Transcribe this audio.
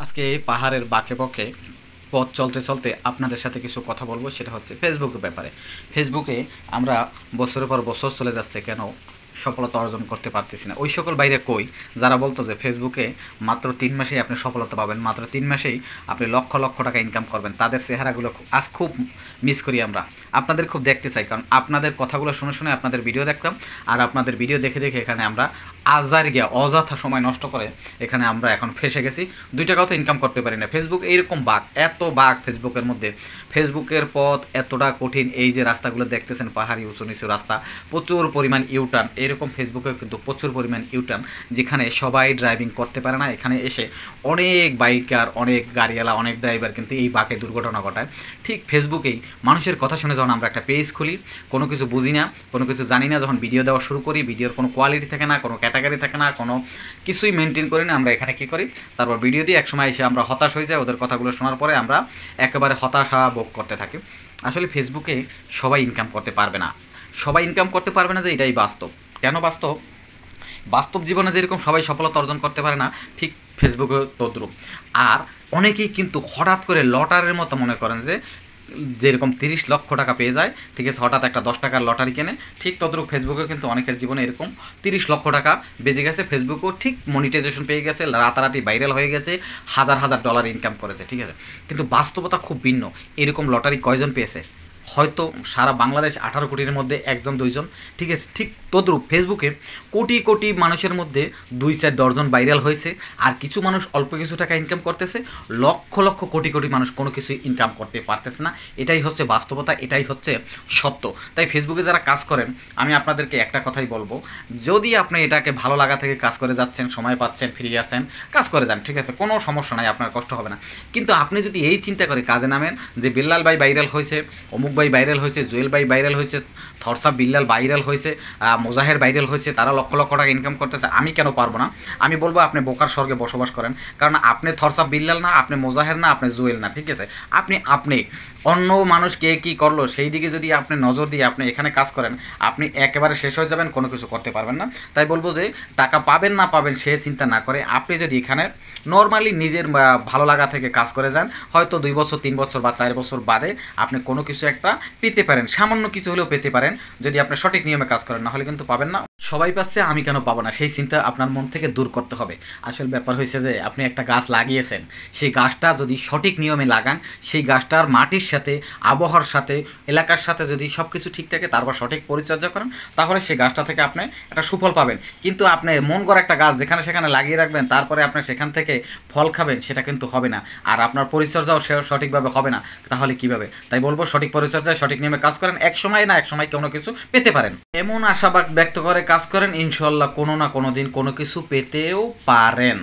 আজকে এই পাহাড়ের বাঁকে বকে পথ চলতে চলতে আপনাদের সাথে কিছু কথা বলবো, সেটা হচ্ছে ফেসবুকের ব্যাপারে। ফেসবুকে আমরা বছরের পর বছর চলে যাচ্ছে, কেন সফলতা অর্জন করতে পারতেছি না? ওই সকল বাইরে কই যারা বলতো যে ফেসবুকে মাত্র 3 মাসেই আপনি সফলতা পাবেন, মাত্র 3 মাসেই আপনি লক্ষ লক্ষ টাকা ইনকাম করবেন, তাদের চেহারাগুলো আজ খুব মিস করি আমরা। আপনাদের খুব দেখতে চাই, কারণ আপনাদের কথাগুলো শুনে শুনে আপনাদের ভিডিও দেখতাম, আর আপনাদের ভিডিও দেখে দেখে এখানে আমরা আজার গিয়া অযথা সময় নষ্ট করে এখানে আমরা এখন ফেসে গেছি। 2 টাকাও তো ইনকাম করতে পারি না। ফেসবুক এইরকম বাঘ, এত বাঘ ফেসবুকের মধ্যে। ফেসবুকের পথ এতটা কঠিন, এই যে রাস্তাগুলো দেখতেছেন পাহাড়ি উঁচু নিচু রাস্তা, প্রচুর পরিমাণ ইউটার্ন। এরকম ফেসবুকে কিন্তু প্রচুর পরিমাণ ইউটার্ন, যেখানে সবাই ড্রাইভিং করতে পারে না। এখানে এসে অনেক বাইকার, অনেক গাড়িওয়ালা, অনেক ড্রাইভার কিন্তু এই বাঁকে দুর্ঘটনা ঘটায়। ঠিক ফেসবুকেই মানুষের কথা শুনে যখন আমরা একটা পেজ খুলি, কোনো কিছু বুঝি না, কোনো কিছু জানি না, যখন ভিডিও দেওয়া শুরু করি, ভিডিওর কোনো কোয়ালিটি থাকে না, কোনো ক্যাটাগরি থাকে না, কোনো কিছুই মেনটেন করি না, আমরা এখানে কী করি, তারপর ভিডিও দিয়ে একসময় এসে আমরা হতাশ হয়ে যাই। ওদের কথাগুলো শোনার পরে আমরা একেবারে হতাশা ভোগ করতে থাকি। আসলে ফেসবুকে সবাই ইনকাম করতে পারবে না, সবাই ইনকাম করতে পারবে না, যে এটাই বাস্তব। কেন বাস্তব? বাস্তব জীবনে যেরকম সবাই সফলতা অর্জন করতে পারে না, ঠিক ফেসবুকে তদ্রুপ। আর অনেকেই কিন্তু হঠাৎ করে লটারির মতো মনে করেন যে যেরকম 30 লক্ষ টাকা পেয়ে যায়, ঠিক আছে, হঠাৎ একটা 10 টাকার লটারি কেনে, ঠিক তদ্রুপ ফেসবুকে কিন্তু অনেকের জীবনে এরকম 30 লক্ষ টাকা বেজে গেছে। ফেসবুকও ঠিক মনিটাইজেশন পেয়ে গেছে, রাতারাতি ভাইরাল হয়ে গেছে, হাজার হাজার ডলার ইনকাম করেছে, ঠিক আছে। কিন্তু বাস্তবতা খুব ভিন্ন। এরকম লটারি কয়জন পেয়েছে? হয়তো সারা বাংলাদেশ 18 কোটির মধ্যে 1-2 জন, ঠিক আছে। ঠিক তদ্রূপ ফেসবুকে কোটি কোটি মানুষের মধ্যে 2-4 জন ভাইরাল হয়েছে, আর কিছু মানুষ অল্প কিছু টাকা ইনকাম করতেছে, লক্ষ লক্ষ কোটি কোটি মানুষ কোনো কিছু ইনকাম করতে পারতেছে না। এটাই হচ্ছে বাস্তবতা, এটাই হচ্ছে সত্য। তাই ফেসবুকে যারা কাজ করেন, আমি আপনাদেরকে একটা কথাই বলবো, যদি আপনি এটাকে ভালো লাগা থেকে কাজ করে যাচ্ছেন, সময় পাচ্ছেন, ফ্রি আছেন, কাজ করে যান, ঠিক আছে, কোনো সমস্যা নাই, আপনার কষ্ট হবে না। কিন্তু আপনি যদি এই চিন্তা করে কাজে নামেন যে বিল্লাল ভাই ভাইরাল হয়েছে, অমুক ভাই ভাইরাল হয়েছে, জুয়েল ভাই ভাইরাল হয়েছে, থরসাব বিল্লাল ভাইরাল হয়েছে, মোজাহের ভাইরাল হয়েছে, তারা লক্ষ লক্ষ টাকা ইনকাম করতেছে, আমি কেন পারবো না? আমি বলবো আপনি বোকার স্বর্গে বসবাস করেন। কারণ আপনি থরসাব বিল্লাল না, আপনি মোজাহের না, আপনি জুয়েল না, ঠিক আছে। আপনি অন্য মানুষ কে কী করলো সেই দিকে যদি আপনি নজর দিয়ে আপনি এখানে কাজ করেন, আপনি একেবারে শেষ হয়ে যাবেন, কোনো কিছু করতে পারবেন না। তাই বলবো যে টাকা পাবেন না পাবেন সে চিন্তা না করে আপনি যদি এখানে নর্মালি নিজের ভালো লাগা থেকে কাজ করে যান, হয়তো 2 বছর 3 বছর বা 4 বছর বাদে আপনি কোনো কিছু একটা পেতে পারেন, সামান্য কিছু হলেও পেতে পারেন, যদি আপনি সঠিক নিয়মে কাজ করেন। না হলে কিন্তু পাবেন না। সবাই পাচ্ছে, আমি কেন পাবো না, সেই চিন্তা আপনার মন থেকে দূর করতে হবে। আসল ব্যাপার হয়েছে যে আপনি একটা গাছ লাগিয়েছেন, সেই গাছটা যদি সঠিক নিয়মে লাগান, সেই গাছটার মাটির সাথে, আবহাওয়ার সাথে, এলাকার সাথে যদি সব কিছু ঠিক থাকে, তারপর সঠিক পরিচর্যা করেন, তাহলে সেই গাছটা থেকে আপনি একটা সুফল পাবেন। কিন্তু আপনি মন করা একটা গাছ যেখানে সেখানে লাগিয়ে রাখবেন, তারপরে আপনি সেখান থেকে ফল খাবেন, সেটা কিন্তু হবে না। আর আপনার পরিচর্যাও সঠিকভাবে হবে না, তাহলে কীভাবে? তাই বলবো সঠিক পরিচর্যায় সঠিক নিয়মে কাজ করেন, এক সময় না এক সময় কোনো কিছু পেতে পারেন। এমন আশাবাদ ব্যক্ত করে কাজ করেন, ইনশাল্লাহ কোনো না কোনো দিন কোনো কিছু পেতেও পারেন।